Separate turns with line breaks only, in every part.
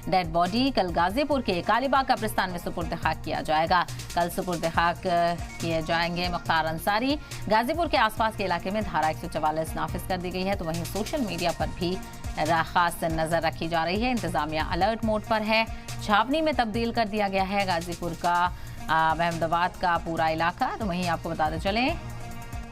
Dead body कल गाजीपुर के कालीबाग कब्रिस्तान में सुपुर्द खाक किया जाएगा। कल सुपुर्द खाक किए जाएंगे मुख्तार अंसारी। गाजीपुर के आसपास के इलाके में धारा 144 नाफिज कर दी गई है, तो वहीं सोशल मीडिया पर भी खास नजर रखी जा रही है। इंतजामिया अलर्ट मोड पर है। छावनी में तब्दील कर दिया गया है गाजीपुर का अहमदाबाद का पूरा इलाका। तो वहीं आपको बताते चलें,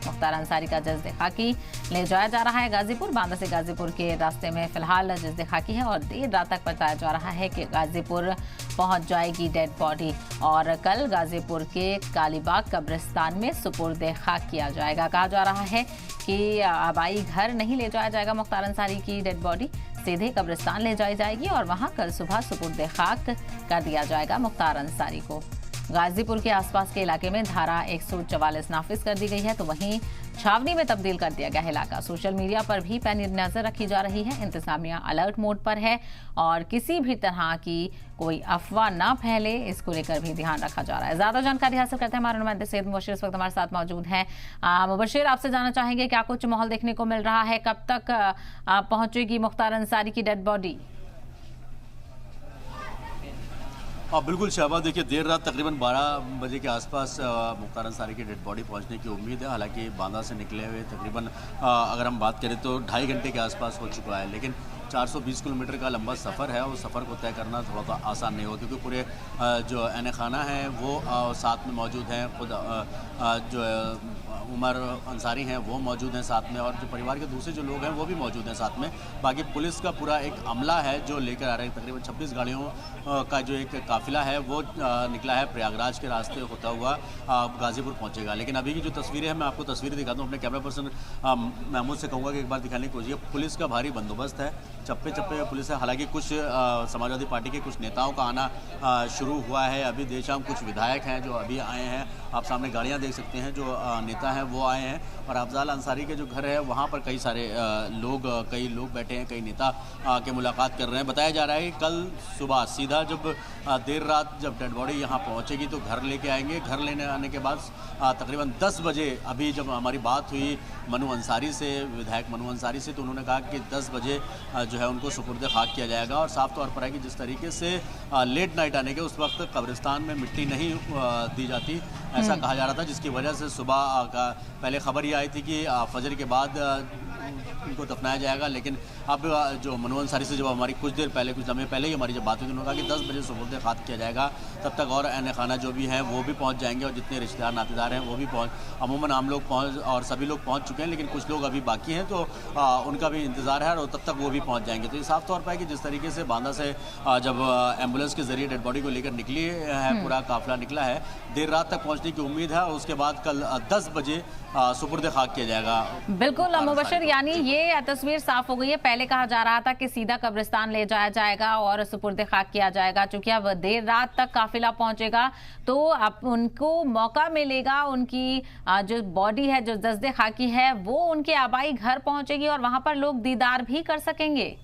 मुख्तार अंसारी का जज्द खाकी ले जाया जा रहा है गाजीपुर। बांदा से गाजीपुर के रास्ते में फिलहाल जज्द खाकी है और देर रात तक बताया जा रहा है कि गाजीपुर पहुंच जाएगी डेड बॉडी और कल गाजीपुर के कालीबाग कब्रिस्तान में सुपुर्द खाक किया जाएगा। कहा जा रहा है कि आबाई घर नहीं ले जाया जाएगा मुख्तार अंसारी की डेड बॉडी, सीधे कब्रिस्तान ले जाई जाएगी और वहां कल सुबह सुपुर्द खाक कर दिया जाएगा मुख्तार अंसारी को। गाजीपुर के आसपास के इलाके में धारा 144 नाफिज कर दी गई है, तो वहीं छावनी में तब्दील कर दिया गया है इलाका। सोशल मीडिया पर भी पैनी नजर रखी जा रही है। इंतजामिया अलर्ट मोड पर है और किसी भी तरह की कोई अफवाह ना फैले, इसको लेकर भी ध्यान रखा जा रहा है। ज्यादा जानकारी हासिल करते हैं हमारे नुमाइंदे सैयद मुबशिर इस वक्त हमारे साथ मौजूद हैं। मुबशिर, आपसे जानना चाहेंगे क्या कुछ माहौल देखने को मिल रहा है, कब तक पहुंचेगी मुख्तार अंसारी की डेड बॉडी?
बिल्कुल शहबाज, देखिए देर रात तकरीबन 12 बजे के आसपास मुख्तार अंसारी की डेड बॉडी पहुंचने की उम्मीद है। हालांकि बांदा से निकले हुए तकरीबन अगर हम बात करें तो 2.5 घंटे के आसपास हो चुका है, लेकिन 420 किलोमीटर का लंबा सफ़र है। उस सफ़र को तय करना थोड़ा सा आसान नहीं होगा क्योंकि पूरे जो अहन खाना है वो साथ में मौजूद हैं। खुद जो उमर अंसारी हैं वो मौजूद हैं साथ में, और जो परिवार के दूसरे जो लोग हैं वो भी मौजूद हैं साथ में। बाकी पुलिस का पूरा एक अमला है जो लेकर आ रहे हैं। तकरीबन 26 गाड़ियों का जो एक काफिला है वो निकला है प्रयागराज के रास्ते होता हुआ गाजीपुर पहुंचेगा। लेकिन अभी की जो तस्वीरें हैं मैं आपको तस्वीरें दिखाता हूँ। अपने कैमरा पर्सन महमूद से कहूँगा कि एक बार दिखाने की कोशिश। पुलिस का भारी बंदोबस्त है, चप्पे चप्पे पुलिस है। हालांकि कुछ समाजवादी पार्टी के कुछ नेताओं का आना शुरू हुआ है। अभी देर शाम कुछ विधायक हैं जो अभी आए हैं। आप सामने गाड़ियां देख सकते हैं, जो नेता हैं वो आए हैं। और अफजाल अंसारी के जो घर है वहाँ पर कई सारे कई लोग बैठे हैं, कई नेता के मुलाकात कर रहे हैं। बताया जा रहा है कि कल सुबह सीधा जब देर रात जब डेड बॉडी यहाँ पहुँचेगी तो घर लेके आएंगे। घर लेने आने के बाद तकरीबन 10 बजे, अभी जब हमारी बात हुई मनु अंसारी से, विधायक मनु अंसारी से, तो उन्होंने कहा कि 10 बजे जो है उनको सुपुर्द खाक किया जाएगा। और साफ तौर पर है कि जिस तरीके से लेट नाइट आने के उस वक्त कब्रिस्तान में मिट्टी नहीं दी जाती, ऐसा कहा जा रहा था, जिसकी वजह से सुबह का पहले खबर ये आई थी कि फजर के बाद उनको दफनाया जाएगा। लेकिन अब जो मनु अंसारी से जब हमारी कुछ देर पहले, कुछ लम्हे पहले ही हमारी जब बात हुई, उन्होंने कहा कि 10 बजे सुपुर्द खाक किया जाएगा। तब तक और अहन खाना जो भी हैं वो भी पहुंच जाएंगे और जितने रिश्तेदार नातेदार हैं वो भी अमूमन आम लोग पहुंच और सभी लोग पहुंच चुके हैं, लेकिन कुछ लोग अभी बाकी हैं, तो उनका भी इंतज़ार है और तब तक वो भी पहुंच जाएंगे। तो ये साफ तौर पर है कि जिस तरीके से बांदा से जब एम्बुलेंस के जरिए डेड बॉडी को लेकर निकली है, पूरा काफिला निकला है, देर रात तक पहुँचने की उम्मीद है। और उसके बाद कल 10 बजे सुपुर्द खाक किया जाएगा।
बिल्कुल मुबशिर, यानी ये तस्वीर साफ हो गई है। पहले कहा जा रहा था कि सीधा कब्रिस्तान ले जाया जाएगा और सुपुर्द खाक किया जाएगा। चूंकि अब देर रात तक काफिला पहुंचेगा तो अब उनको मौका मिलेगा, उनकी जो बॉडी है, जो जज्द खाकी है, वो उनके आबाई घर पहुंचेगी और वहां पर लोग दीदार भी कर सकेंगे।